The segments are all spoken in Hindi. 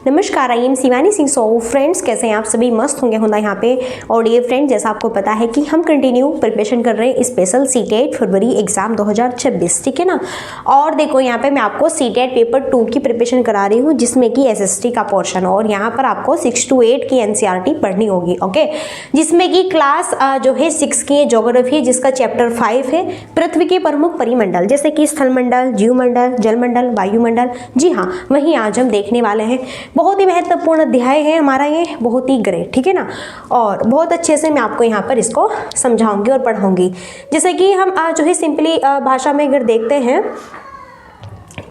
नमस्कार, I am Shivani Singh. So friends, कैसे हैं आप सभी? मस्त होंगे होना यहाँ पे। और ये फ्रेंड, जैसा आपको पता है कि हम कंटिन्यू प्रिपरेशन कर रहे हैं स्पेशल सीटेट फरवरी एग्जाम 2026, ठीक है ना। और देखो यहाँ पे मैं आपको सीटेट पेपर 2 की प्रिपरेशन करा रही हूँ, जिसमें कि एसएसटी का पोर्शन, और यहाँ पर आपको 6 to 8 की एनसीईआरटी पढ़नी होगी, ओके। जिसमें कि क्लास जो है 6 की ज्योग्राफी, जिसका चैप्टर 5 है पृथ्वी के प्रमुख परिमंडल, जैसे कि स्थलमंडल, जीवमंडल, जलमंडल, वायुमंडल। जी हाँ, वही आज हम देखने वाले हैं। बहुत ही महत्वपूर्ण अध्याय है हमारा ये, बहुत ही ग्रेट, ठीक है ना। और बहुत अच्छे से मैं आपको यहाँ पर इसको समझाऊंगी और पढ़ाऊंगी। जैसे कि हम जो है सिंपली भाषा में अगर देखते हैं,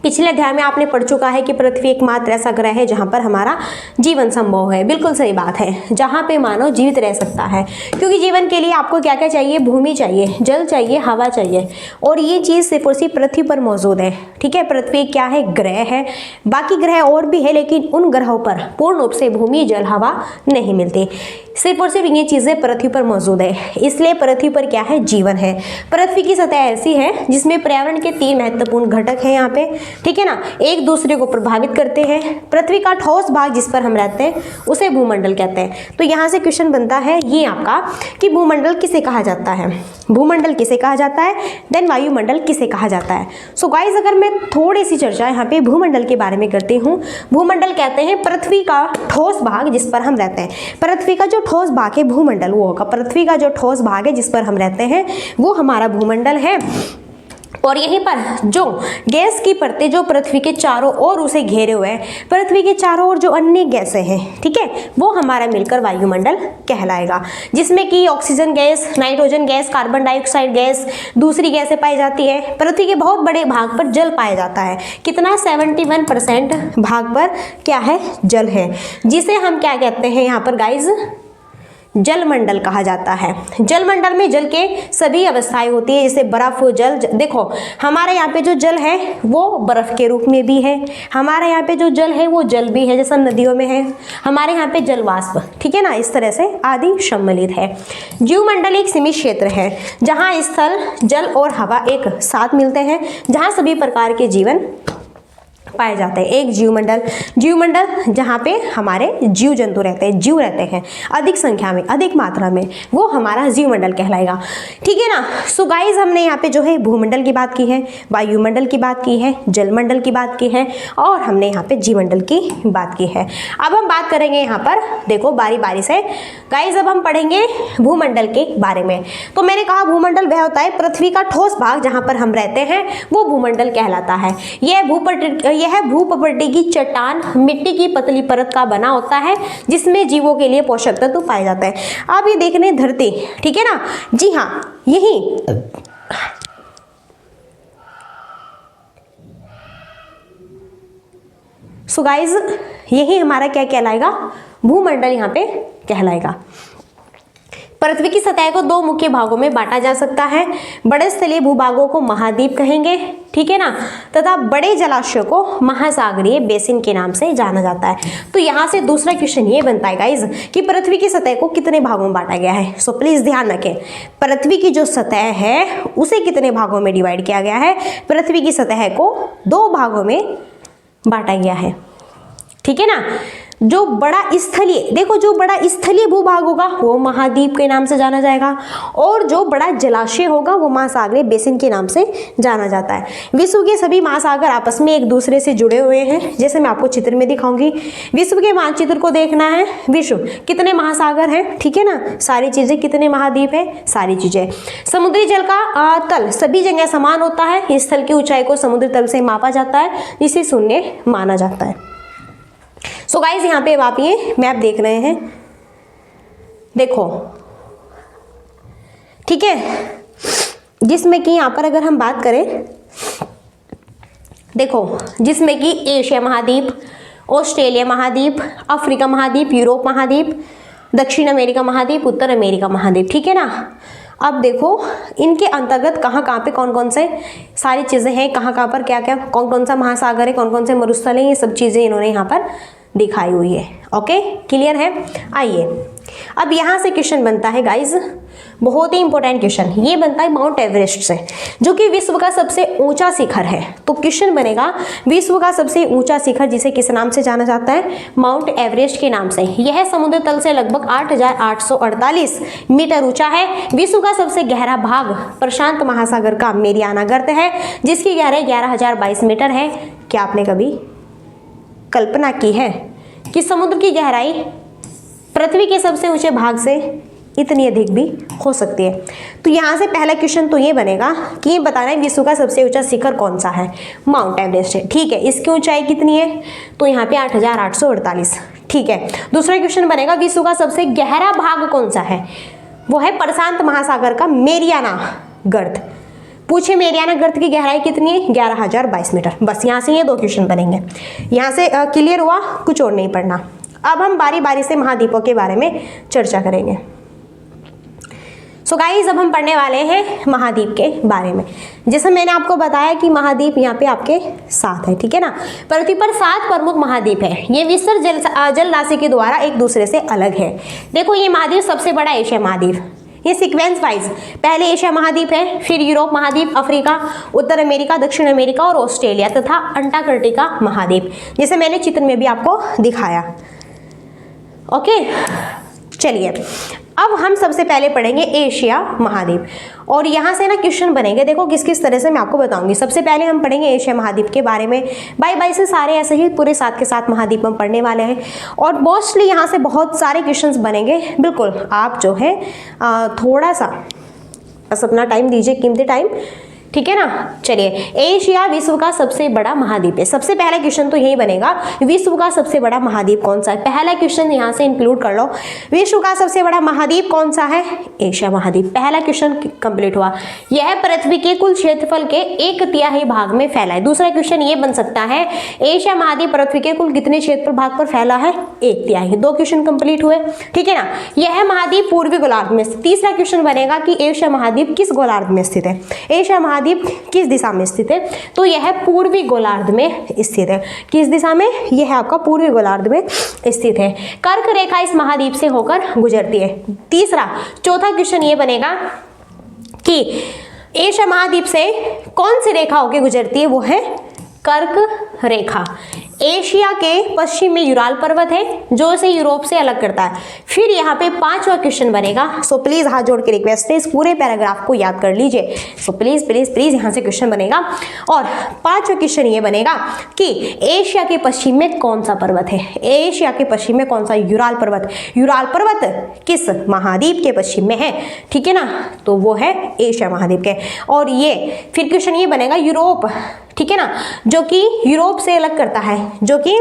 पिछले अध्याय में आपने पढ़ चुका है कि पृथ्वी एकमात्र ऐसा ग्रह है जहां पर हमारा जीवन संभव है। बिल्कुल सही बात है, जहां पे मानव जीवित रह सकता है। क्योंकि जीवन के लिए आपको क्या क्या चाहिए? भूमि चाहिए, जल चाहिए, हवा चाहिए, और ये चीज़ सिर्फ और सिर्फ पृथ्वी पर मौजूद है, ठीक है। पृथ्वी क्या है? ग्रह है। बाकी ग्रह और भी है, लेकिन उन ग्रहों पर पूर्ण रूप से भूमि, जल, हवा नहीं मिलती। सिर्फ और सिर्फ ये चीज़ें पृथ्वी पर मौजूद है, इसलिए पृथ्वी पर क्या है? जीवन है। पृथ्वी की सतह ऐसी है जिसमें पर्यावरण के 3 महत्वपूर्ण घटक हैं यहाँ पे, ठीक है ना, एक दूसरे को प्रभावित करते हैं। पृथ्वी का ठोस भाग जिस पर हम रहते हैं उसे भूमंडल कहते हैं। तो यहाँ से क्वेश्चन बनता है ये आपका कि भूमंडल किसे कहा जाता है, भूमंडल किसे कहा जाता है, देन वायुमंडल किसे कहा जाता है। सो गाइस, अगर मैं थोड़ी सी चर्चा यहाँ पे भूमंडल के बारे में करती हूँ। भूमंडल कहते हैं पृथ्वी का ठोस भाग जिस पर हम रहते हैं। पृथ्वी का जो ठोस भाग है भूमंडल वो होगा। पृथ्वी का जो ठोस भाग है जिस पर हम रहते हैं वो हमारा भूमंडल है। और यहीं पर जो गैस की परतें जो पृथ्वी के चारों ओर उसे घेरे हुए हैं, पृथ्वी के चारों ओर जो अन्य गैसें हैं, ठीक है, वो हमारा मिलकर वायुमंडल कहलाएगा। जिसमें कि oxygen gas, nitrogen gas, carbon dioxide gas, दूसरी गैसें पाई जाती है। पृथ्वी के बहुत बड़े भाग पर जल पाया जाता है। कितना? 71% भाग पर क्या है? जल है, जिसे हम क्या कहते हैं यहाँ पर गाइज? जलमंडल कहा जाता है। जलमंडल में जल के सभी अवस्थाएं होती है, जैसे बर्फ, जल। देखो हमारे यहाँ पे जो जल है वो बर्फ के रूप में भी है, हमारे यहाँ पे जो जल है वो जल भी है, जैसा नदियों में है। हमारे यहाँ पे जल वाष्प, ठीक है ना, इस तरह से आदि सम्मिलित है। जीवमंडल एक सीमित क्षेत्र है जहाँ स्थल, जल और हवा एक साथ मिलते हैं, जहाँ सभी प्रकार के जीवन पाए जाते हैं। एक जीवमंडल, जीवमंडल जहाँ पे हमारे जीव जंतु रहते हैं, जीव रहते हैं अधिक संख्या में, अधिक मात्रा में, वो हमारा जीवमंडल कहलाएगा, ठीक है ना। सो गाइस, हमने यहाँ पे जो है भूमंडल की बात की है, वायुमंडल की बात की है, जलमंडल की बात की है, और हमने यहाँ पे जीवमंडल की बात की है। अब हम बात करेंगे यहाँ पर, देखो बारी बारी से गाइस, अब हम पढ़ेंगे भूमंडल के बारे में। तो मैंने कहा भूमंडल वह होता है पृथ्वी का ठोस भाग जहाँ पर हम रहते हैं, वो भूमंडल कहलाता है। यह भूप्रकृति की चट्टान, मिट्टी की पतली परत का बना होता है, जिसमें जीवों के लिए पोषक तत्व पाए जाते हैं। आप ये देख रहे हैं धरती, ठीक है ना। जी हाँ, यही सो गाइस, यही हमारा क्या कहलाएगा? भूमंडल यहाँ पे कहलाएगा। पृथ्वी की सतह को 2 मुख्य भागों में बांटा जा सकता है। बड़े स्थलीय भूभागों को महाद्वीप कहेंगे, ठीक है ना, तथा बड़े जलाशयों को महासागरीय बेसिन के नाम से जाना जाता है। तो यहाँ से दूसरा क्वेश्चन ये बनता है गाइज कि पृथ्वी की सतह को कितने भागों में बांटा गया है। सो प्लीज ध्यान रखें, पृथ्वी की जो सतह है उसे कितने भागों में डिवाइड किया गया है? पृथ्वी की सतह को 2 भागों में बांटा गया है, ठीक है ना। जो बड़ा स्थलीय, देखो जो बड़ा स्थलीय भूभाग होगा वो महाद्वीप के नाम से जाना जाएगा, और जो बड़ा जलाशय होगा वो महासागरीय बेसिन के नाम से जाना जाता है। विश्व के सभी महासागर आपस में एक दूसरे से जुड़े हुए हैं, जैसे मैं आपको चित्र में दिखाऊंगी। विश्व के मानचित्र को देखना है, विश्व कितने महासागर हैं, ठीक है ना, सारी चीजें कितने महाद्वीप है, सारी चीजें। समुद्री जल का तल सभी जगह समान होता है। इस स्थल की ऊंचाई को समुद्र तल से मापा जाता है, जिसे शून्य माना जाता है। सो गाइस, यहाँ पे आप ये मैप देख रहे हैं, देखो, ठीक है, जिसमें कि यहाँ पर अगर हम बात करें, देखो, जिसमें कि एशिया महाद्वीप, ऑस्ट्रेलिया महाद्वीप, अफ्रीका महाद्वीप, यूरोप महाद्वीप, दक्षिण अमेरिका महाद्वीप, उत्तर अमेरिका महाद्वीप, ठीक है ना। अब देखो इनके अंतर्गत कहाँ कहाँ पे कौन कौन से सारी चीज़ें हैं, कहाँ कहाँ पर क्या क्या, कौन कौन सा महासागर है, कौन कौन से मरुस्थल हैं, ये सब चीज़ें इन्होंने यहाँ पर दिखाई हुई है। ओके, क्लियर है। आइए अब यहाँ से क्वेश्चन बनता है गाइज, बहुत ही इंपॉर्टेंट क्वेश्चन ये बनता है माउंट एवरेस्ट से, जो कि विश्व का सबसे ऊंचा शिखर है। तो क्वेश्चन बनेगा विश्व का सबसे ऊंचा शिखर जिसे किस नाम से जाना जाता है, माउंट एवरेस्ट के नाम से। यह समुद्र तल से लगभग 8,848 मीटर ऊंचा है। विश्व का सबसे गहरा भाग प्रशांत महासागर का मेरियाना गर्त है, जिसकी गहराई 11,022 मीटर है। क्या आपने कभी कल्पना की है कि समुद्र की गहराई पृथ्वी के सबसे ऊंचे भाग से इतनी अधिक भी हो सकती है? तो यहाँ से पहला क्वेश्चन तो ये बनेगा कि ये बताना है विश्व का सबसे ऊंचा शिखर कौन सा है, माउंट एवरेस्ट है। ठीक है, इसकी ऊंचाई कितनी है, तो यहाँ पे 8,848। ठीक है, दूसरा क्वेश्चन बनेगा विश्व का सबसे गहरा भाग कौन सा है, वो है प्रशांत महासागर का मेरियाना गर्त। पूछे मेरियाना गर्त की गहराई कितनी है, 11,022 मीटर। बस यहाँ से ये दो क्वेश्चन बनेंगे। यहाँ से क्लियर हुआ, कुछ और नहीं पढ़ना। अब हम बारी बारी से महाद्वीपों के बारे में चर्चा करेंगे। सो गाइस, अब हम पढ़ने वाले हैं महाद्वीप के बारे में। जैसे मैंने आपको बताया कि महाद्वीप यहाँ पे आपके 7 है, ठीक है ना। पृथ्वी पर 7 प्रमुख महाद्वीप है। ये विस्तर जल राशि के द्वारा एक दूसरे से अलग है। देखो, ये महाद्वीप सबसे बड़ा एशिया महाद्वीप, ये सीक्वेंस वाइज पहले एशिया महाद्वीप है, फिर यूरोप महाद्वीप, अफ्रीका, उत्तर अमेरिका, दक्षिण अमेरिका और ऑस्ट्रेलिया तथा अंटार्कटिका महाद्वीप, जैसे मैंने चित्र में भी आपको दिखाया। ओके, चलिए अब हम सबसे पहले पढ़ेंगे एशिया महाद्वीप, और यहाँ से ना क्वेश्चन बनेंगे। देखो किस किस तरह से मैं आपको बताऊंगी। सबसे पहले हम पढ़ेंगे एशिया महाद्वीप के बारे में, बाय बाय से सारे ऐसे ही पूरे 7 के 7 महाद्वीप हम पढ़ने वाले हैं, और मोस्टली यहाँ से बहुत सारे क्वेश्चंस बनेंगे। बिल्कुल आप जो है थोड़ा सा बस अपना टाइम दीजिए, कीमती टाइम, ठीक है ना। चलिए, एशिया विश्व का सबसे बड़ा महाद्वीप है। सबसे पहला क्वेश्चन तो यही बनेगा, विश्व का सबसे बड़ा महाद्वीप कौन सा है। पहला क्वेश्चन यहाँ से इंक्लूड कर लो, विश्व का सबसे बड़ा महाद्वीप कौन सा है, एशिया महाद्वीप। पहला क्वेश्चन कंप्लीट हुआ। यह पृथ्वी के कुल क्षेत्रफल के 1/3 भाग में फैला है। दूसरा क्वेश्चन ये बन सकता है, एशिया महाद्वीप पृथ्वी के कुल कितने क्षेत्रफल भाग पर फैला है, 1/3। 2 क्वेश्चन कंप्लीट हुए, ठीक है ना। यह महाद्वीप पूर्वी गोलार्ध में। तीसरा क्वेश्चन बनेगा कि एशिया महाद्वीप किस गोलार्ध में स्थित है, एशिया महाद्वीप किस दिशा में स्थित है, तो यह पूर्वी गोलार्ध में स्थित है। किस दिशा में, यह है आपका पूर्वी गोलार्ध में स्थित है। कर्क रेखा इस महाद्वीप से होकर गुजरती है। चौथा क्वेश्चन ये बनेगा कि एशिया महाद्वीप से कौन सी रेखा होकर गुजरती है, वो है कर्क रेखा। एशिया के पश्चिम में यूराल पर्वत है, जो इसे यूरोप से अलग करता है। फिर यहाँ पे 5वां क्वेश्चन बनेगा। सो प्लीज हाथ जोड़ के रिक्वेस्ट है, इस पूरे पैराग्राफ को याद कर लीजिए। सो प्लीज प्लीज प्लीज यहाँ से क्वेश्चन बनेगा, और 5वां क्वेश्चन ये बनेगा कि एशिया के पश्चिम में कौन सा पर्वत है, एशिया के पश्चिम में कौन सा, यूराल पर्वत। यूराल पर्वत किस महाद्वीप के पश्चिम में है, ठीक है ना, तो वो है एशिया महाद्वीप के। और ये फिर क्वेश्चन ये बनेगा यूरोप, ठीक है ना, जो कि यूरोप से अलग करता है, जो कि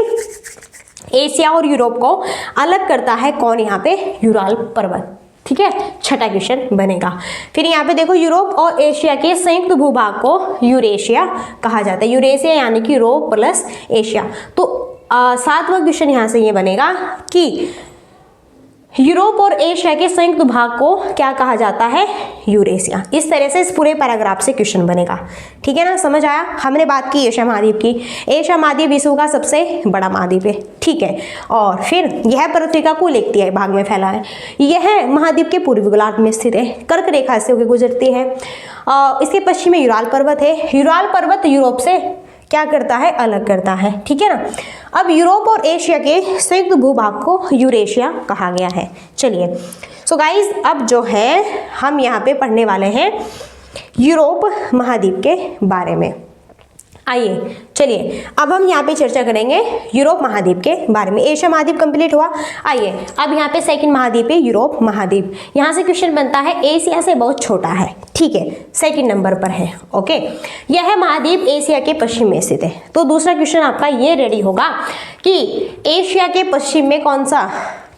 एशिया और यूरोप को अलग करता है कौन, यहाँ पे यूराल पर्वत, ठीक है। 6ठा क्वेश्चन बनेगा। फिर यहाँ पे देखो, यूरोप और एशिया के संयुक्त भूभाग को यूरेशिया कहा जाता है। यूरेशिया यानी कि यूरोप प्लस एशिया। तो 7वां क्वेश्चन यहाँ से ये बनेगा कि यूरोप और एशिया के संयुक्त भाग को क्या कहा जाता है, यूरेशिया। इस तरह से इस पूरे पैराग्राफ से क्वेश्चन बनेगा, ठीक है ना। समझ आया, हमने बात की एशिया महाद्वीप की। एशिया महाद्वीप विश्व का सबसे बड़ा महाद्वीप है, ठीक है। और फिर यह पृथ्वी का कुल 1/3 भाग में फैला है। यह महाद्वीप के पूर्वी गोलार्ध में स्थित है, कर्क रेखा से होकर गुजरती है। इसके पश्चिम में यूराल पर्वत है। यूराल पर्वत यूरोप से क्या करता है, अलग करता है, ठीक है ना। अब यूरोप और एशिया के संयुक्त भूभाग को यूरेशिया कहा गया है। चलिए, सो गाइज अब जो है हम यहाँ पे पढ़ने वाले हैं यूरोप महाद्वीप के बारे में। आइए चलिए, अब हम यहाँ पे चर्चा करेंगे यूरोप महाद्वीप के बारे में। एशिया महाद्वीप कंप्लीट हुआ। आइए अब यहाँ पे सेकंड महाद्वीप है यूरोप महाद्वीप। यहाँ से क्वेश्चन बनता है, एशिया से बहुत छोटा है, ठीक है, सेकंड नंबर पर है। ओके, यह महाद्वीप एशिया के पश्चिम में स्थित है। तो दूसरा क्वेश्चन आपका ये रेडी होगा कि एशिया के पश्चिम में कौन सा,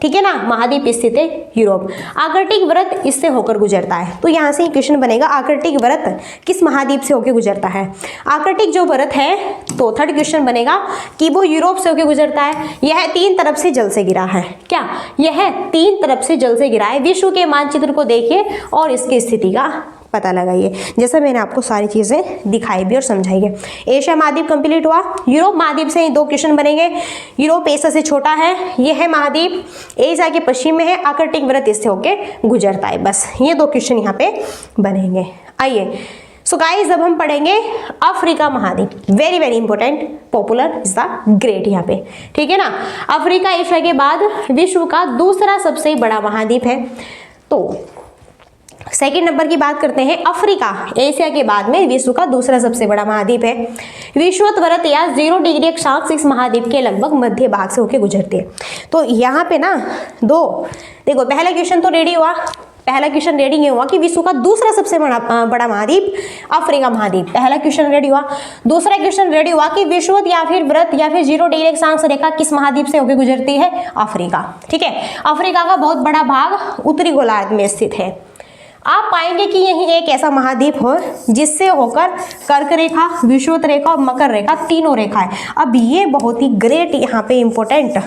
ठीक है ना, महाद्वीप स्थित है, यूरोप। आर्कटिक वृत्त इससे होकर गुजरता है। तो यहाँ से क्वेश्चन बनेगा, आर्कटिक वृत्त किस महाद्वीप से होकर गुजरता है। आर्कटिक जो वृत्त है, तो थर्ड क्वेश्चन बनेगा कि वो यूरोप से होकर गुजरता है। यह 3 तरफ से जल से गिरा है। क्या, यह 3 तरफ से जल से गिरा है। विश्व के मानचित्र को देखिए और इसकी स्थिति का पता लगाइए, जैसा मैंने आपको सारी चीज़ें दिखाई भी और समझाई है। एशिया महाद्वीप कंप्लीट हुआ। यूरोप महाद्वीप से 2 क्वेश्चन बनेंगे। यूरोप एशिया से छोटा है, ये है महाद्वीप, एशिया के पश्चिम में है, आर्कटिक वृत्त इससे होके गुजरता है। बस ये 2 क्वेश्चन यहाँ पे बनेंगे। आइए सो गाइस, अब हम पढ़ेंगे अफ्रीका महाद्वीप। Very very important, popular is the great यहाँ पे, ठीक है ना। अफ्रीका एशिया के बाद विश्व का दूसरा सबसे बड़ा महाद्वीप है। तो सेकेंड नंबर की बात करते हैं, अफ्रीका एशिया के बाद में विश्व का दूसरा सबसे बड़ा महाद्वीप है। विषुवत या 0 डिग्री अक्षांश इस महाद्वीप के लगभग मध्य भाग से होकर गुजरती है। तो यहाँ पे ना देखो, पहला क्वेश्चन तो रेडी हुआ, पहला क्वेश्चन रेडी नहीं हुआ कि विश्व का दूसरा सबसे बड़ा महाद्वीप अफ्रीका महाद्वीप, पहला क्वेश्चन रेडी हुआ। दूसरा क्वेश्चन रेडी हुआ कि विषुवत या फिर वृत्त या फिर 0 डिग्री अक्षांश रेखा किस महाद्वीप से होकर गुजरती है, अफ्रीका, ठीक है। अफ्रीका का बहुत बड़ा भाग उत्तरी गोलार्ध में स्थित है। आप पाएंगे कि यही एक ऐसा महाद्वीप हो जिससे होकर कर्क रेखा, विषुवत रेखा और मकर रेखा तीनों रेखा है। अब ये बहुत ही ग्रेट यहाँ पे इंपॉर्टेंट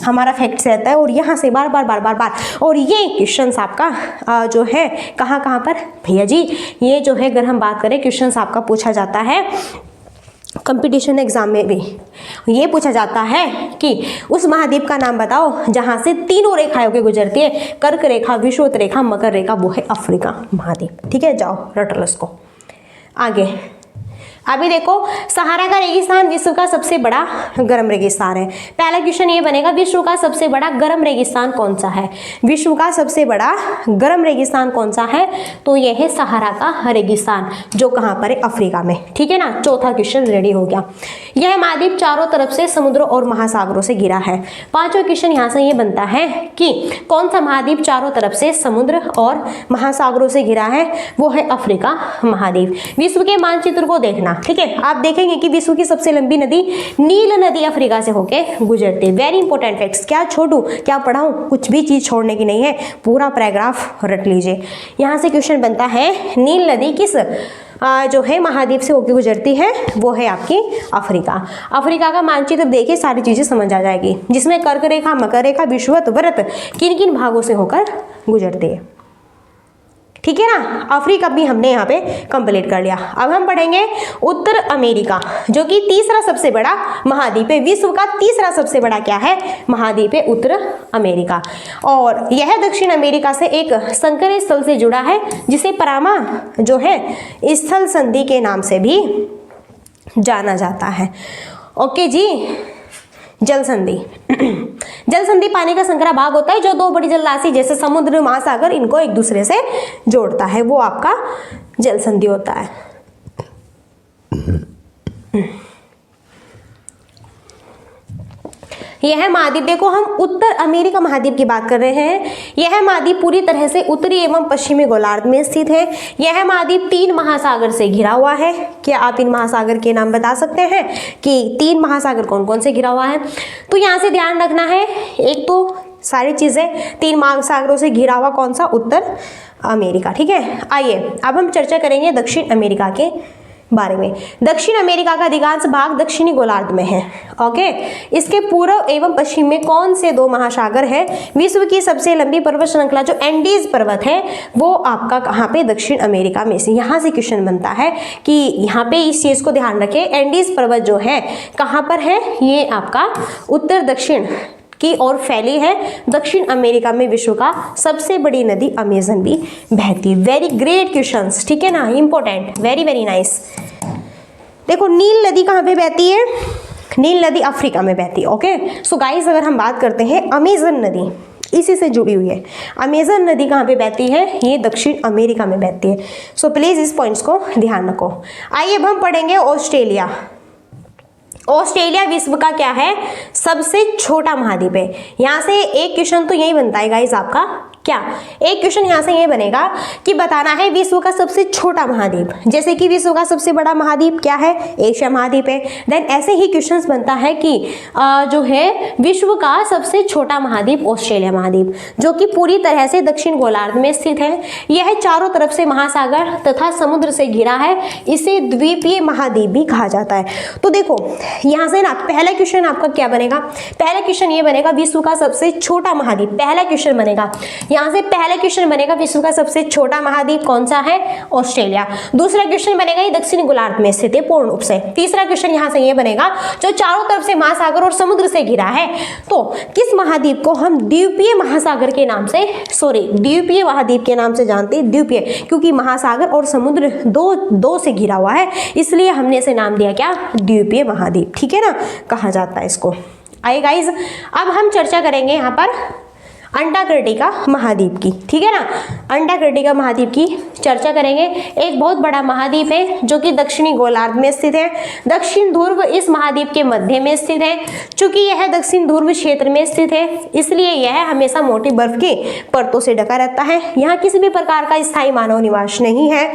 हमारा फैक्ट्स रहता है, और यहाँ से बार बार और ये क्वेश्चंस आपका जो है कहाँ पर भैया जी, ये जो है अगर हम बात करें क्वेश्चंस आपका पूछा जाता है कंपटीशन एग्जाम में भी ये पूछा जाता है कि उस महाद्वीप का नाम बताओ जहां से तीनों रेखाएं होकर गुजरती है, कर्क रेखा, विषुवत रेखा, मकर रेखा, वो है अफ्रीका महाद्वीप, ठीक है। जाओ रट लो इसको। आगे अभी देखो, सहारा का रेगिस्तान विश्व का सबसे बड़ा गर्म रेगिस्तान है। पहला क्वेश्चन ये बनेगा, विश्व का सबसे बड़ा गर्म रेगिस्तान कौन सा है? विश्व का सबसे बड़ा गर्म रेगिस्तान कौन सा है? तो ये है सहारा का रेगिस्तान, जो कहाँ पर है, अफ्रीका में, ठीक है ना। चौथा क्वेश्चन रेडी हो गया। यह महाद्वीप चारों तरफ से समुद्रों और महासागरों से घिरा है। पांचवा क्वेश्चन यहाँ से ये बनता है कि कौन सा महाद्वीप चारों तरफ से समुद्र और महासागरों से घिरा है? वो है अफ्रीका महाद्वीप। विश्व के मानचित्र को देखना, ठीक है। आप देखेंगे कि विश्व की सबसे लंबी नदी नील नदी अफ्रीका से होके गुजरती है। वेरी इंपॉर्टेंट फैक्ट्स, क्या छोड़ू क्या पढ़ाऊं, कुछ भी चीज छोड़ने की नहीं है, पूरा पैराग्राफ रट लीजिए। यहाँ से क्वेश्चन बनता है, नील नदी किस जो है महाद्वीप से होकर गुजरती है? वो है आपकी अफ्रीका। अफ्रीका का मानचित्र देखिए, सारी चीजें समझ आ जाएगी, जिसमें कर्क रेखा, मकर रेखा, विषुवत वृत्त किन किन भागों से होकर गुजरती है, ठीक है ना। अफ्रीका भी हमने यहाँ पे कंप्लीट कर लिया। अब हम पढ़ेंगे उत्तर अमेरिका, जो कि तीसरा सबसे बड़ा महाद्वीप है। विश्व का तीसरा सबसे बड़ा क्या है? महाद्वीप है उत्तर अमेरिका। और यह दक्षिण अमेरिका से एक संकरी स्थल से जुड़ा है, जिसे पनामा जो है स्थल संधि के नाम से भी जाना जाता है। ओके जी, जल संधि जल संधि पानी का संकरा भाग होता है जो 2 बड़ी जलराशि जैसे समुद्र, महासागर, इनको एक दूसरे से जोड़ता है, वो आपका जल संधि होता है। यह महाद्वीप, देखो हम उत्तर अमेरिका महाद्वीप की बात कर रहे हैं। यह महाद्वीप पूरी तरह से उत्तरी एवं पश्चिमी गोलार्ध में स्थित है। यह महाद्वीप 3 महासागर से घिरा हुआ है। क्या आप इन महासागर के नाम बता सकते हैं कि 3 महासागर कौन कौन से घिरा हुआ है? तो यहाँ से ध्यान रखना है, एक तो सारी चीजें 3 महासागरों से घिरा हुआ कौन सा? उत्तर अमेरिका, ठीक है। आइए अब हम चर्चा करेंगे दक्षिण अमेरिका के बारे में। दक्षिण अमेरिका का अधिकांश भाग दक्षिणी गोलार्ध में है। ओके, इसके पूर्व एवं पश्चिम में कौन से 2 महासागर है? विश्व की सबसे लंबी पर्वत श्रृंखला जो एंडीज पर्वत है, वो आपका कहाँ पे? दक्षिण अमेरिका में से। यहाँ से क्वेश्चन बनता है कि यहाँ पे इस चीज को ध्यान रखें, एंडीज पर्वत जो है कहाँ पर है? ये आपका उत्तर दक्षिण की ओर फैली है। दक्षिण अमेरिका में विश्व का सबसे बड़ी नदी अमेजन भी बहती है। वेरी ग्रेट क्वेश्चंस, ठीक है ना, इंपॉर्टेंट, वेरी वेरी नाइस। देखो नील नदी कहाँ पे बहती है? नील नदी अफ्रीका में बहती है। ओके, सो गाइस अगर हम बात करते हैं अमेजन नदी, इसी से जुड़ी हुई है। अमेजन नदी कहाँ पे बहती है? ये दक्षिण अमेरिका में बहती है। सो प्लीज इस पॉइंट्स को ध्यान रखो। आइए अब हम पढ़ेंगे ऑस्ट्रेलिया। ऑस्ट्रेलिया विश्व का क्या है? सबसे छोटा महाद्वीप है। यहाँ से एक क्वेश्चन तो यही बनता है गाइस आपका, क्या एक क्वेश्चन यहाँ से ये बनेगा कि बताना है विश्व का सबसे छोटा महाद्वीप। जैसे कि विश्व का सबसे बड़ा महाद्वीप क्या है? एशिया महाद्वीप है। देन ऐसे ही क्वेश्चंस बनता है कि जो है विश्व का सबसे छोटा महाद्वीप ऑस्ट्रेलिया महाद्वीप, जो कि पूरी तरह से दक्षिण गोलार्ध में स्थित है। यह चारों तरफ से महासागर तथा समुद्र से घिरा है। इसे द्वीपीय महाद्वीप भी कहा जाता है। तो देखो यहाँ से ना पहला क्वेश्चन आपका क्या बनेगा? पहला क्वेश्चन ये बनेगा विश्व का सबसे छोटा महाद्वीप, पहला क्वेश्चन बनेगा। यहाँ से पहला क्वेश्चन बनेगा विश्व का सबसे छोटा महाद्वीप कौन सा है? ऑस्ट्रेलिया। दूसरा क्वेश्चन बनेगा ये दक्षिणी गोलार्ध में स्थित है पूर्ण रूप से। तीसरा क्वेश्चन यहाँ से ये बनेगा जो चारों तरफ से महासागर और समुद्र से घिरा है, तो किस महाद्वीप को हम द्वीपीय महासागर के नाम से, द्वीपीय महाद्वीप के नाम से जानते हैं? द्वीपीय, क्योंकि महासागर और समुद्र दो से घिरा हुआ है, इसलिए हमने इसे नाम दिया क्या? द्वीपीय महाद्वीप। ठीक है ना, कहा जाता है इसको। आइए गाइज, अब हम चर्चा करेंगे यहाँ पर अंटार्कटिका महाद्वीप की। ठीक है ना, अंटार्कटिका महाद्वीप की चर्चा करेंगे। एक बहुत बड़ा महाद्वीप है जो कि दक्षिणी गोलार्ध में स्थित है। दक्षिण ध्रुव इस महाद्वीप के मध्य में स्थित है। चूंकि यह दक्षिण ध्रुव क्षेत्र में स्थित है, इसलिए यह हमेशा मोटी बर्फ की परतों से ढका रहता है। यहाँ किसी भी प्रकार का स्थायी मानव निवास नहीं है।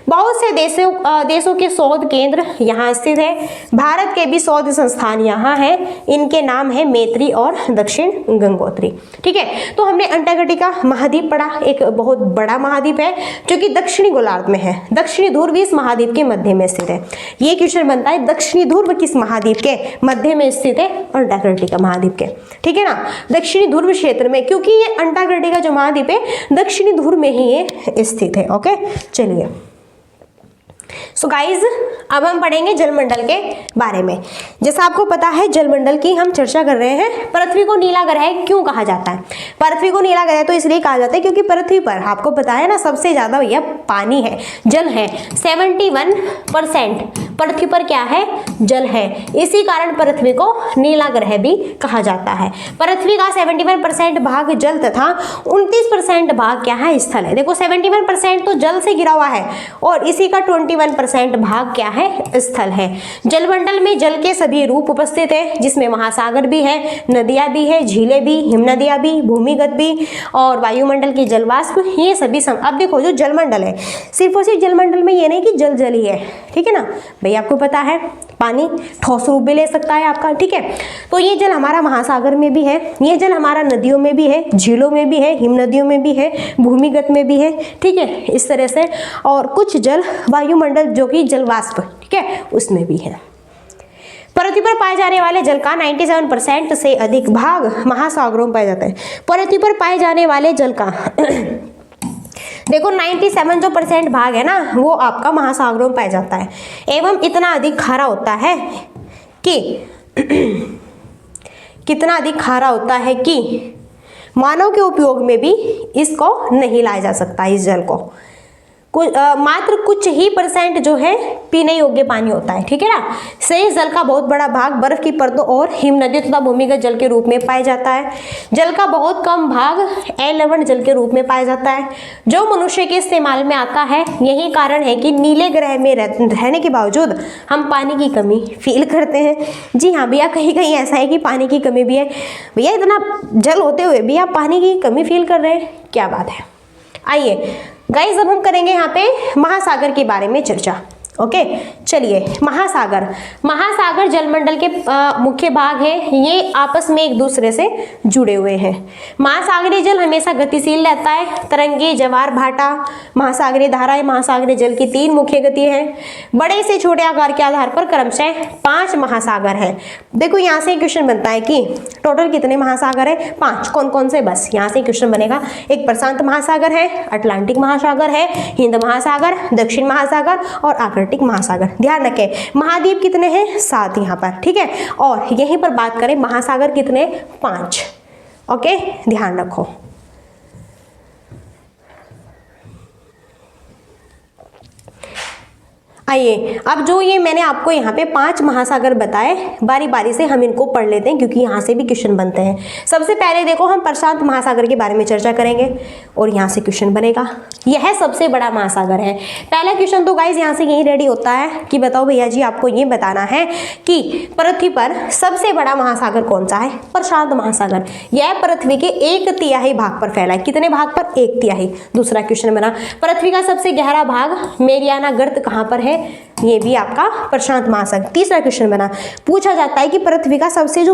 बहुत से देशों के शोध केंद्र यहाँ स्थित है। भारत के भी शोध संस्थान यहाँ है। इनके नाम है मैत्री और दक्षिण गंगोत्री। ठीक है, तो हमने अंटार्कटिका महाद्वीप पढ़ा, एक बहुत बड़ा महाद्वीप है जो कि दक्षिणी गोलार्ध में है। दक्षिणी ध्रुव इस महाद्वीप के मध्य में स्थित है। ये क्वेश्चन बनता है दक्षिणी ध्रुव किस महाद्वीप के मध्य में स्थित है? अंटार्कटिका महाद्वीप के। ठीक है ना, दक्षिणी ध्रुव क्षेत्र में, क्योंकि ये अंटार्कटिका जो महाद्वीप है दक्षिणी ध्रुव में ही ये स्थित है। ओके, चलिए। सो गाइज, अब हम पढ़ेंगे जलमंडल के बारे में। जैसा आपको पता है जलमंडल की हम चर्चा कर रहे हैं। पृथ्वी को नीला ग्रह क्यों कहा जाता है? पृथ्वी को नीला ग्रह तो इसलिए कहा जाता है क्योंकि पृथ्वी पर आपको पता है ना सबसे ज्यादा भैया पानी है, जल है। 71% पृथ्वी पर क्या है? जल है। इसी कारण पृथ्वी को नीला ग्रह भी कहा जाता है। पृथ्वी का 71% भाग जल तथा 29% भाग क्या है? स्थल है। देखो 71% तो जल से घिरा हुआ है और इसी का 21% भाग क्या है? स्थल है। जलमंडल में जल के सभी रूप उपस्थित है, जिसमें महासागर भी है, नदियां भी है, झीलें भी, हिमनदियां भी, भूमिगत भी और वायुमंडल के जलवाष्प, ये सभी अब देखो जो जलमंडल है सिर्फ और सिर्फ जलमंडल में ये नहीं कि जल जल ही है। ठीक है ना भाई, आपको पता है पानी ठोस रूप भी ले सकता है आपका। ठीक है, तो ये जल हमारा महासागर में भी है, ये जल हमारा नदियों में भी है, झीलों में भी है, हिमनदियों में भी है, भूमिगत में भी है। ठीक है, इस तरह से। और कुछ जल वायुमंडल जो कि जलवाष्प, ठीक है, उसमें भी है। पृथ्वी पर पाए जाने वाले जल का 97% से अधिक भाग महासागरों में पाया जाता है। पृथ्वी पर पाए जाने वाले जल का देखो 97 जो % भाग है ना वो आपका महासागरों में पाया जाता है, एवं इतना अधिक खारा होता है कि कितना अधिक खारा होता है कि मानव के उपयोग में भी इसको नहीं लाया जा सकता। इस जल को मात्र कुछ ही % जो है पीने योग्य पानी होता है। ठीक है ना, शेष जल का बहुत बड़ा भाग बर्फ की परतों और हिमनदियों तथा भूमिगत जल के रूप में पाया जाता है। जल का बहुत कम भाग अलवण जल के रूप में पाया जाता है, जो मनुष्य के इस्तेमाल में आता है। यही कारण है कि नीले ग्रह में रहने के बावजूद हम पानी की कमी फील करते हैं। जी हाँ भैया, कहीं कहीं ऐसा है कि पानी की कमी भी है। भैया इतना जल होते हुए भी आप पानी की कमी फील कर रहे हैं, क्या बात है। आइए गाइस, अब हम करेंगे यहाँ पे महासागर के बारे में चर्चा। ओके, चलिए। महासागर जलमंडल के मुख्य भाग है, ये आपस में एक दूसरे से जुड़े हुए हैं। महासागरीय जल हमेशा गतिशील रहता है। तरंगे, ज्वार भाटा, महासागरीय धाराएं, महासागरीय जल की 3 मुख्य गति है। बड़े से छोटे आकार के आधार पर क्रमशः 5 महासागर हैं। देखो यहाँ से क्वेश्चन बनता है कि टोटल कितने महासागर है? 5। कौन कौन से? बस यहाँ से क्वेश्चन बनेगा। एक प्रशांत महासागर है, अटलांटिक महासागर है, हिंद महासागर, दक्षिण महासागर और आर्कटिक महासागर। ध्यान रखें महाद्वीप कितने हैं? 7 यहाँ पर। ठीक है, और यहीं पर बात करें महासागर कितने? 5। ओके, ध्यान रखो। आइए, अब जो ये मैंने आपको यहाँ पे 5 महासागर बताए, बारी बारी से हम इनको पढ़ लेते हैं क्योंकि यहाँ से भी क्वेश्चन बनते हैं। सबसे पहले देखो हम प्रशांत महासागर के बारे में चर्चा करेंगे और यहाँ से क्वेश्चन बनेगा। यह सबसे बड़ा महासागर है। पहला क्वेश्चन तो गाइज यहाँ से यही रेडी होता है कि बताओ भैया जी, आपको ये बताना है कि पृथ्वी पर सबसे बड़ा महासागर कौन सा है? प्रशांत महासागर। यह पृथ्वी के 1/3 भाग पर फैला है। कितने भाग पर? 1/3। दूसरा क्वेश्चन बना, पृथ्वी का सबसे गहरा भाग मेरियाना गर्त कहाँ पर है? ये भी आपका प्रशांत महासागर। तीसरा क्वेश्चन बना, पूछा जाता है कि पृथ्वी का सबसे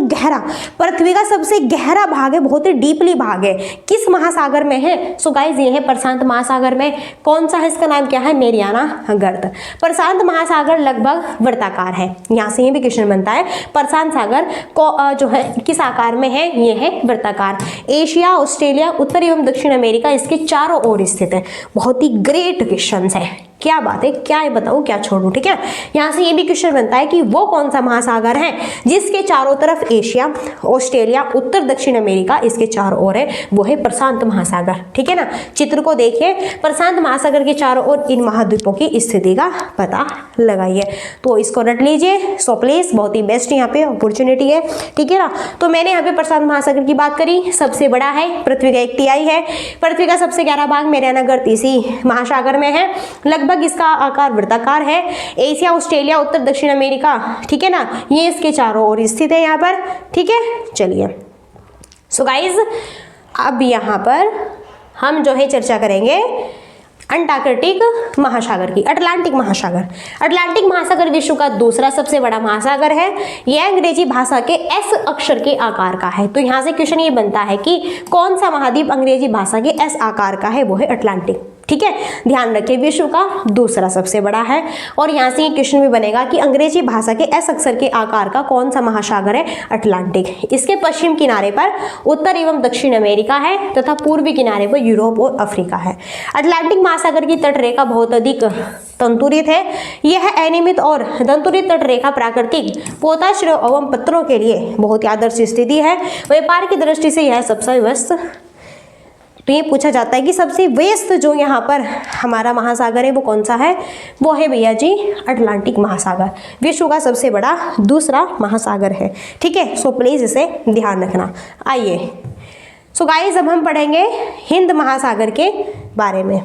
गहरा भाग है, बहुत ही डीपली भाग है, किस महासागर में है? सो गाइज ये है प्रशांत महासागर में। कौन सा है? इसका नाम क्या है? मेरियाना गर्त। प्रशांत महासागर लगभग वृत्ताकार है, यहाँ से ये भी क्वेश्चन बनता है, प्रशांत सागर को जो है किस आकार में है? ये है वृत्ताकार। एशिया, ऑस्ट्रेलिया, उत्तर एवं दक्षिण अमेरिका इसके चारों ओर स्थित है। बहुत ही ग्रेट क्वेश्चन है, क्या बात है, क्या है बताऊं, क्या छोड़ूं, ठीक है। यहाँ से ये भी क्वेश्चन बनता है कि वो कौन सा महासागर है जिसके चारों तरफ एशिया, ऑस्ट्रेलिया, उत्तर दक्षिण अमेरिका इसके चारों ओर है? वो है प्रशांत महासागर, ठीक है ना। चित्र को देखिए, प्रशांत महासागर के चारों ओर इन महाद्वीपों की स्थिति का पता लगाइए। तो इसको रट लीजिए। सो प्लीज, बहुत ही बेस्ट यहाँ पे अपॉर्चुनिटी है, ठीक है ना। तो मैंने यहाँ पे प्रशांत महासागर की बात करी, सबसे बड़ा है, पृथ्वी का 1/3 है। पृथ्वी का सबसे गहरा भाग मेरियाना गर्त इसी महासागर में है, लगभग इसका आकार वृत्ताकार है। एशिया, ऑस्ट्रेलिया, उत्तर दक्षिण अमेरिका, ठीक है ना, ये इसके चारों ओर स्थित है यहाँ पर, ठीक है। चलिए सो गाइज, अब यहाँ पर हम जो है चर्चा करेंगे अंटार्कटिक महासागर की। अटलांटिक महासागर विश्व का दूसरा सबसे बड़ा महासागर है। यह अंग्रेजी भाषा के एस अक्षर के आकार का है। तो यहाँ से क्वेश्चन ये बनता है कि कौन सा महाद्वीप अंग्रेजी भाषा के एस आकार का है? वो है अटलांटिक, ठीक है। ध्यान रखिए, विश्व का दूसरा सबसे बड़ा है। और यहाँ से ये क्वेश्चन भी बनेगा कि अंग्रेजी भाषा के एस अक्षर के आकार का कौन सा महासागर है? अटलांटिक। इसके पश्चिम किनारे पर उत्तर एवं दक्षिण अमेरिका है तथा पूर्वी किनारे पर यूरोप और अफ्रीका है। अटलांटिक महासागर की तटरेखा बहुत अधिक तंतुरित है। यह अनियमित और तंतुरित तटरेखा प्राकृतिक पोताश्रय एवं पत्थरों के लिए बहुत ही आदर्श स्थिति है। व्यापार की दृष्टि से यह सबसे व्यस्त। तो ये पूछा जाता है कि सबसे व्यस्त जो यहाँ पर हमारा महासागर है वो कौन सा है? वो है भैया जी अटलांटिक महासागर, विश्व का सबसे बड़ा दूसरा महासागर है, ठीक है। सो प्लीज इसे ध्यान रखना। आइए सो गाइस, अब हम पढ़ेंगे हिंद महासागर के बारे में।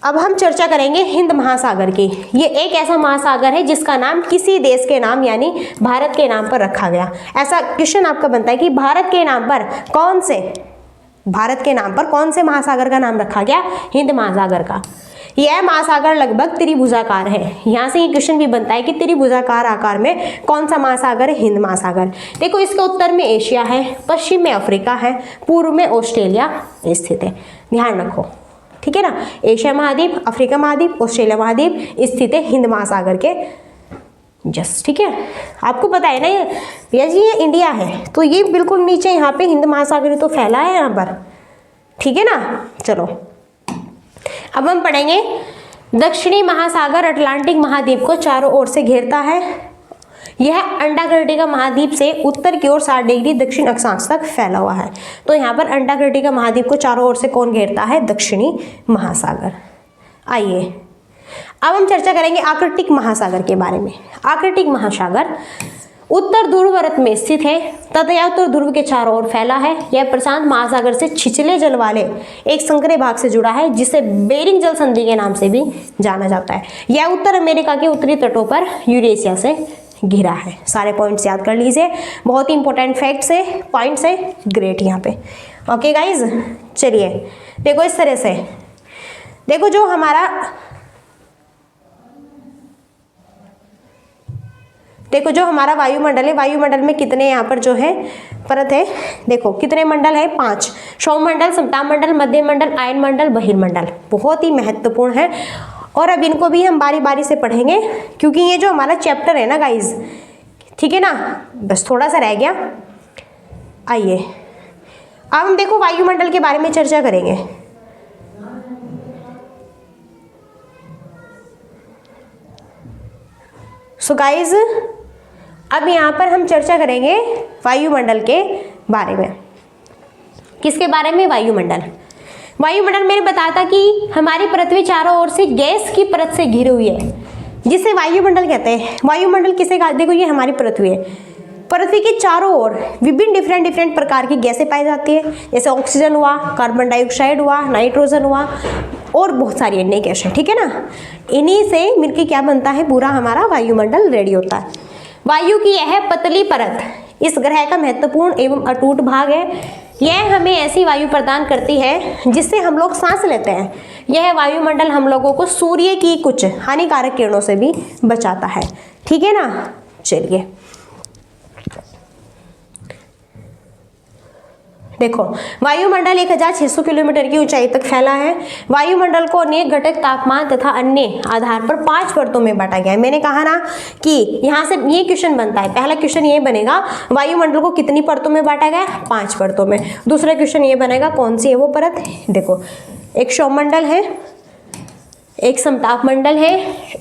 अब हम चर्चा करेंगे हिंद महासागर की। ये एक ऐसा महासागर है जिसका नाम किसी देश के नाम यानी भारत के नाम पर रखा गया। ऐसा क्वेश्चन आपका बनता है कि भारत के नाम पर कौन से महासागर का नाम रखा गया? हिंद महासागर का। यह महासागर लगभग त्रिभुजाकार है। यहाँ से ये क्वेश्चन भी बनता है कि त्रिभुजाकार आकार में कौन सा महासागर है? हिंद महासागर। देखो, इसके उत्तर में एशिया है, पश्चिम में अफ्रीका है, पूर्व में ऑस्ट्रेलिया स्थित है। ध्यान रखो, ठीक है ना। एशिया महाद्वीप, अफ्रीका महाद्वीप, ऑस्ट्रेलिया महाद्वीप स्थित है हिंद महासागर के जस्ट, ठीक है। आपको पता है ना भैया जी ये इंडिया है, तो ये बिल्कुल नीचे यहाँ पे हिंद महासागर तो फैला है यहाँ पर, ठीक है ना। चलो अब हम पढ़ेंगे दक्षिणी महासागर अटलांटिक महाद्वीप को चारों ओर से घेरता है। यह अंटार्कटिका महाद्वीप से उत्तर की ओर 60 डिग्री दक्षिण अक्षांश तक फैला हुआ है। तो यहाँ पर अंटार्कटिका महाद्वीप को चारों ओर से कौन घेरता है? दक्षिणी महासागर। आइए अब हम चर्चा करेंगे आर्कटिक महासागर के बारे में। आर्कटिक महासागर उत्तर ध्रुव में स्थित है तथा यह उत्तर ध्रुव के चारों ओर फैला है। यह प्रशांत महासागर से छिछले जल वाले एक संकरे भाग से जुड़ा है जिसे बेरिंग जल संधि के नाम से भी जाना जाता है। यह उत्तर अमेरिका के उत्तरी तटों पर यूरेशिया से घिरा है। सारे पॉइंट्स याद कर लीजिए, बहुत ही इंपॉर्टेंट फैक्ट्स है, पॉइंट्स है, ग्रेट यहाँ पे। ओके गाइज, चलिए देखो इस तरह से देखो जो हमारा वायुमंडल है, वायुमंडल में कितने यहाँ पर जो है परत है? देखो कितने मंडल है? 5। सौरमंडल, समतापमंडल, मध्य मंडल, आयन मंडल, बहिर्मंडल। बहुत ही महत्वपूर्ण है और अब इनको भी हम बारी बारी से पढ़ेंगे क्योंकि ये जो हमारा चैप्टर है ना गाइज, ठीक है ना, बस थोड़ा सा रह गया। आइए अब हम देखो वायुमंडल के बारे में चर्चा करेंगे। सो गाइज अब यहाँ पर हम चर्चा करेंगे वायुमंडल के बारे में। किसके बारे में? वायुमंडल। वायुमंडल मैंने बताया था कि हमारी पृथ्वी चारों ओर से गैस की परत से घिरी हुई है जिसे वायुमंडल कहते हैं। वायुमंडल किसे कहा? देखो ये हमारी पृथ्वी है, पृथ्वी के चारों ओर विभिन्न डिफरेंट प्रकार की गैसें पाई जाती है, जैसे ऑक्सीजन हुआ, कार्बन डाइऑक्साइड हुआ, नाइट्रोजन हुआ और बहुत सारी अन्य गैसें, ठीक है ना। इन्हीं से मिलकर क्या बनता है? पूरा हमारा वायुमंडल रेडी होता है। वायु की यह पतली परत इस ग्रह का महत्वपूर्ण एवं अटूट भाग है। यह हमें ऐसी वायु प्रदान करती है जिससे हम लोग सांस लेते हैं। यह वायुमंडल हम लोगों को सूर्य की कुछ हानिकारक किरणों से भी बचाता है, ठीक है ना। चलिए देखो, वायुमंडल 1600 किलोमीटर की ऊंचाई तक फैला है। वायुमंडल को अनेक घटक, तापमान तथा अन्य आधार पर 5 परतों में बांटा गया है। मैंने कहा ना कि यहाँ से ये क्वेश्चन बनता है। पहला क्वेश्चन ये बनेगा, वायुमंडल को कितनी परतों में बांटा गया? 5 परतों में। दूसरा क्वेश्चन ये बनेगा, कौन सी है वो परत? देखो, एक सौमंडल है, एक समताप मंडल है,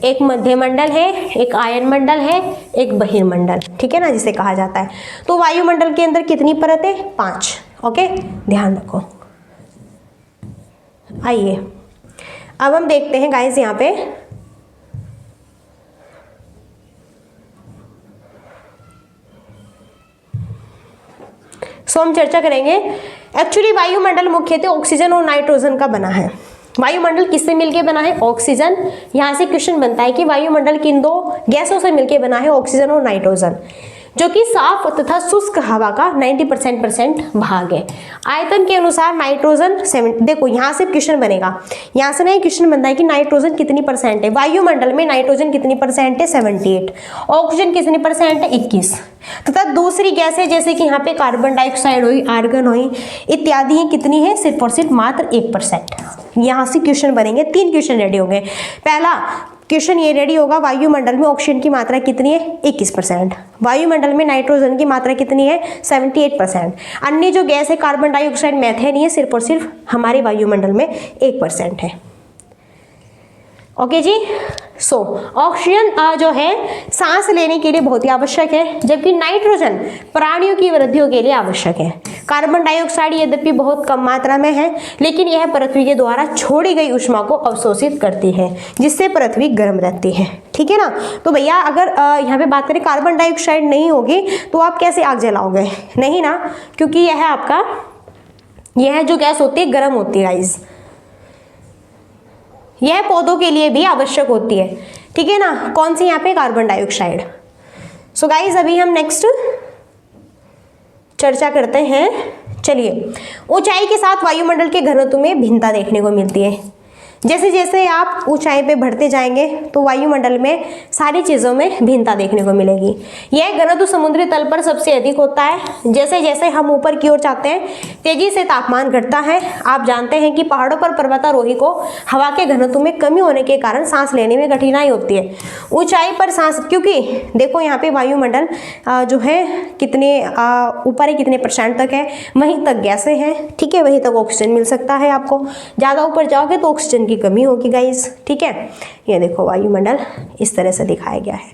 एक मध्य मंडल है, एक आयन मंडल है, एक बहिर्मंडल, ठीक है ना, जिसे कहा जाता है। तो वायुमंडल के अंदर कितनी परत है? 5। ओके, ध्यान रखो। आइए अब हम देखते हैं गाइस यहाँ पे हम चर्चा करेंगे। एक्चुअली वायुमंडल मुख्यतः ऑक्सीजन और नाइट्रोजन का बना है। वायुमंडल किससे मिलके बना है? ऑक्सीजन। यहाँ से क्वेश्चन बनता है कि वायुमंडल किन दो गैसों से मिलके बना है? ऑक्सीजन और नाइट्रोजन, जो कि साफ तथा शुष्क हवा का 90% भाग है। आयतन के अनुसार नाइट्रोजन 7, देखो यहाँ से क्वेश्चन बनेगा, यहाँ से नहीं क्वेश्चन बनता है कि नाइट्रोजन कितनी परसेंट है। वायुमंडल में नाइट्रोजन कितनी परसेंट है? 78। ऑक्सीजन कितनी परसेंट है? 21। तथा दूसरी गैसें जैसे कि यहाँ पे कार्बन डाइऑक्साइड हुई, आर्गन हुई इत्यादि है, कितनी है? सिर्फ और सिर्फ मात्र 1%। यहाँ से क्वेश्चन बनेंगे। 3 क्वेश्चन रेडी होंगे। पहला क्वेश्चन ये रेडी होगा, वायुमंडल में ऑक्सीजन की मात्रा कितनी है? 21%। वायुमंडल में नाइट्रोजन की मात्रा कितनी है? 78%। अन्य जो गैस है कार्बन डाइऑक्साइड, मेथेन, ये सिर्फ और सिर्फ हमारे वायुमंडल में 1% है। ओके जी। सो ऑक्सीजन जो है सांस लेने के लिए बहुत ही आवश्यक है, जबकि नाइट्रोजन प्राणियों की वृद्धियों के लिए आवश्यक है। कार्बन डाइऑक्साइड यद्यपि बहुत कम मात्रा में है, लेकिन यह पृथ्वी के द्वारा छोड़ी गई ऊष्मा को अवशोषित करती है, जिससे पृथ्वी गर्म रहती है, ठीक है ना। तो भैया अगर यहाँ पे बात करें कार्बन डाइऑक्साइड नहीं होगी तो आप कैसे आग जलाओगे? नहीं ना, क्योंकि यह जो गैस होती है गर्म होती है गाइस। यह पौधों के लिए भी आवश्यक होती है, ठीक है ना। कौन सी? यहाँ पे कार्बन डाइऑक्साइड। सो गाइस अभी हम नेक्स्ट चर्चा करते हैं। चलिए, ऊंचाई के साथ वायुमंडल के घनत्व में भिन्नता देखने को मिलती है। जैसे जैसे आप ऊंचाई पे बढ़ते जाएंगे तो वायुमंडल में सारी चीज़ों में भिन्नता देखने को मिलेगी। यह घनत्व समुद्री तल पर सबसे अधिक होता है। जैसे जैसे हम ऊपर की ओर जाते हैं तेजी से तापमान घटता है। आप जानते हैं कि पहाड़ों पर पर्वतारोही को हवा के घनत्व में कमी होने के कारण सांस लेने में कठिनाई होती है। ऊंचाई पर सांस, क्योंकि देखो यहाँ पे वायुमंडल जो है कितने ऊपर है, कितने % तक है, वहीं तक गैसें हैं, ठीक है, वहीं तक ऑक्सीजन मिल सकता है आपको। ज़्यादा ऊपर जाओगे तो ऑक्सीजन की कमी होगी गाइस, ठीक है। ये देखो वायुमंडल इस तरह से दिखाया गया है।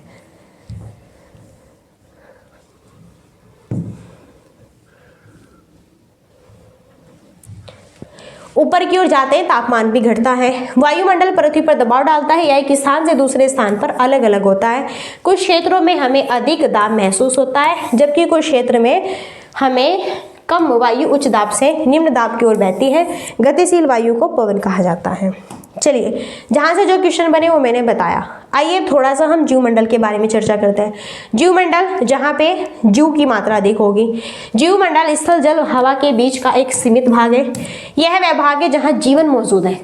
ऊपर की ओर जाते हैं तापमान भी घटता है। वायुमंडल पृथ्वी पर दबाव डालता है, यह एक स्थान से दूसरे स्थान पर अलग अलग होता है। कुछ क्षेत्रों में हमें अधिक दाब महसूस होता है, जबकि कुछ क्षेत्र में हमें कम वायु उच्च दाब से निम्न दाब की ओर बहती है। गतिशील वायु को पवन कहा जाता है। चलिए, जहाँ से जो क्वेश्चन बने वो मैंने बताया। आइए थोड़ा सा हम जीवमंडल के बारे में चर्चा करते हैं। जीवमंडल, जहाँ पे जीव की मात्रा अधिक होगी। जीवमंडल स्थल, जल, हवा के बीच का एक सीमित भाग है। यह वह भाग है जहाँ जीवन मौजूद है।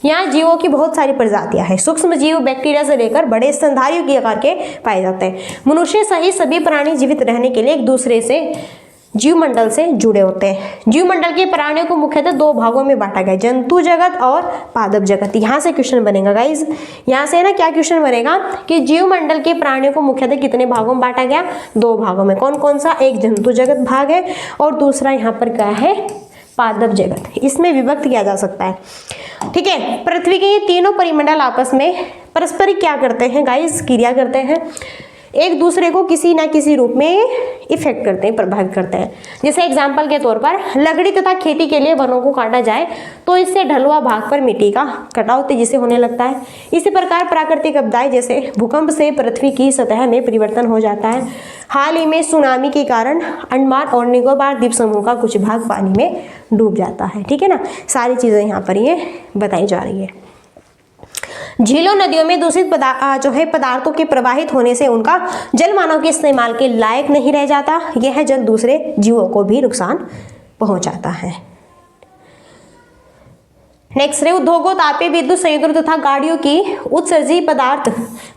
यहाँ जीवों की बहुत सारी प्रजातियां हैं। सूक्ष्म जीव बैक्टीरिया से लेकर बड़े स्तनधारियों के आकार के पाए जाते हैं। मनुष्य सहित सभी प्राणी जीवित रहने के लिए एक दूसरे से जीवमंडल से जुड़े होते हैं। जीवमंडल के प्राणियों को मुख्यतः 2 भागों में बांटा गया, जंतु जगत और पादप जगत। यहाँ से क्वेश्चन बनेगा गाइज, यहाँ से ना क्या क्वेश्चन बनेगा कि जीवमंडल के प्राणियों को मुख्यतः कितने भागों में बांटा गया? 2 भागों में। कौन कौन सा? एक जंतु जगत भाग है और दूसरा यहाँ पर क्या है? पादप जगत। इसमें विभक्त किया जा सकता है, ठीक है। पृथ्वी के ये तीनों परिमंडल आपस में परस्पर क्या करते हैं गाइज? क्रिया करते हैं, एक दूसरे को किसी ना किसी रूप में इफेक्ट करते हैं, प्रभावित करते हैं। जैसे एग्जाम्पल के तौर पर लकड़ी तथा खेती के लिए वनों को काटा जाए तो इससे ढलुआ भाग पर मिट्टी का कटाव तेजी से होने लगता है। इसी प्रकार प्राकृतिक आपदाएं जैसे भूकंप से पृथ्वी की सतह में परिवर्तन हो जाता है। हाल ही में सुनामी के कारण अंडमान और निकोबार द्वीप समूह का कुछ भाग पानी में डूब जाता है, ठीक है ना। सारी चीज़ें यहाँ पर ये बताई जा रही है। झीलों, नदियों में दूषित पदार्थों के प्रवाहित होने से उनका जल मानव के इस्तेमाल के लायक नहीं रह जाता। यह जल दूसरे जीवों को भी नुकसान पहुंचाता है। नेक्स्ट है उद्योगों, तापीय विद्युत संयंत्रों तथा गाड़ियों की उत्सर्जित पदार्थ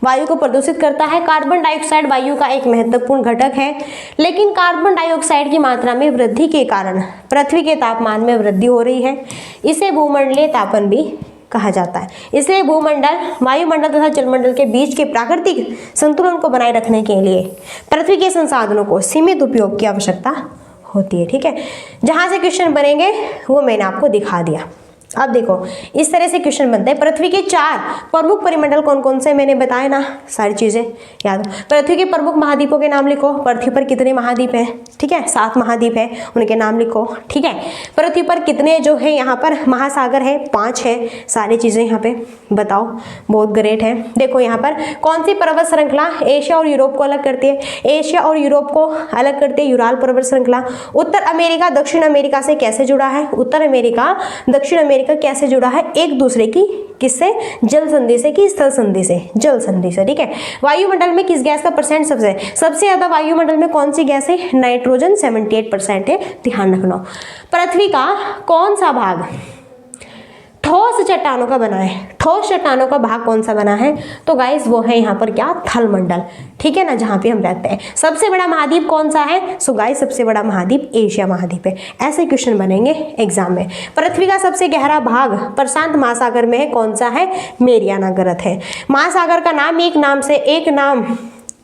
वायु को प्रदूषित करता है। कार्बन डाइऑक्साइड वायु का एक महत्वपूर्ण घटक है, लेकिन कार्बन डाइऑक्साइड की मात्रा में वृद्धि के कारण पृथ्वी के तापमान में वृद्धि हो रही है। इसे भूमंडलीय तापन भी कहा जाता है। इसलिए भूमंडल, वायुमंडल तथा जलमंडल के बीच के प्राकृतिक संतुलन को बनाए रखने के लिए पृथ्वी के संसाधनों को सीमित उपयोग की आवश्यकता होती है। ठीक है, जहां से क्वेश्चन बनेंगे वो मैंने आपको दिखा दिया। अब देखो इस तरह से क्वेश्चन बनते हैं। पृथ्वी के 4 प्रमुख परिमंडल कौन कौन से मैंने बताए ना, सारी चीजें याद। पृथ्वी के प्रमुख महाद्वीपों के नाम लिखो। पृथ्वी पर कितने महाद्वीप हैं? ठीक है, 7 महाद्वीप है, उनके नाम लिखो। ठीक है, पृथ्वी पर कितने जो है यहाँ पर महासागर है? 5 है। सारी चीजें यहाँ पे बताओ, बहुत ग्रेट है। देखो यहाँ पर कौन सी पर्वत श्रृंखला एशिया और यूरोप को अलग करती है? एशिया और यूरोप को अलग करती है यूराल पर्वत श्रृंखला। उत्तर अमेरिका दक्षिण अमेरिका से कैसे जुड़ा है? उत्तर अमेरिका दक्षिण अमेरिका कैसे जुड़ा है एक दूसरे की? किससे? जल संधि से कि स्थल संधि से? जल संधि से। ठीक है, वायुमंडल में किस गैस का परसेंट सबसे ज्यादा वायुमंडल में कौन सी गैस है? नाइट्रोजन 78% है, ध्यान रखना। पृथ्वी का कौन सा भाग ठोस चट्टानों का बना है? ठोस चट्टानों का भाग कौन सा बना है? तो गाइस वो है यहाँ पर क्या? थलमंडल। ठीक है ना, जहाँ पे हम रहते हैं। सबसे बड़ा महाद्वीप कौन सा है? सो गाइस सबसे बड़ा महाद्वीप एशिया महाद्वीप है। ऐसे क्वेश्चन बनेंगे एग्जाम में। पृथ्वी का सबसे गहरा भाग प्रशांत महासागर में है, कौन सा है? मेरियाना ग्रत है। महासागर का नाम एक नाम से एक नाम,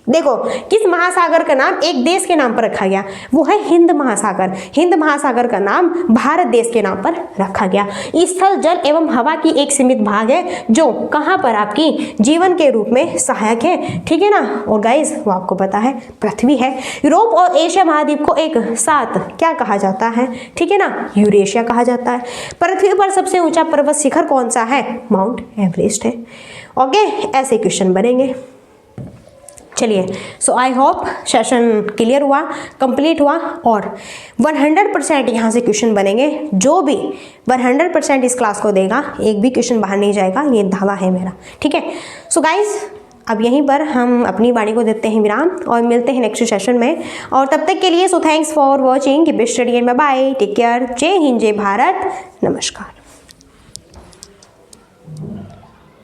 देखो किस महासागर का नाम एक देश के नाम पर रखा गया? वो है हिंद महासागर। हिंद महासागर का नाम भारत देश के नाम पर रखा गया। स्थल जल एवं हवा की एक सीमित भाग है जो कहाँ पर आपकी जीवन के रूप में सहायक है। ठीक है ना, और गाइस वो आपको पता है पृथ्वी है। यूरोप और एशिया महाद्वीप को एक साथ क्या कहा जाता है? ठीक है ना, यूरेशिया कहा जाता है। पृथ्वी पर सबसे ऊंचा पर्वत शिखर कौन सा है? माउंट एवरेस्ट है। ओके, ऐसे क्वेश्चन बनेंगे। चलिए, सो आई होप सेशन क्लियर हुआ, कंप्लीट हुआ, और 100% यहाँ से क्वेश्चन बनेंगे। जो भी 100% इस क्लास को देगा, एक भी क्वेश्चन बाहर नहीं जाएगा, ये दावा है मेरा। ठीक है, सो गाइज अब यहीं पर हम अपनी वाणी को देते हैं विराम और मिलते हैं नेक्स्ट सेशन में। और तब तक के लिए so thanks for watching, keep study and bye bye, take care, जय हिंद, जय भारत, नमस्कार।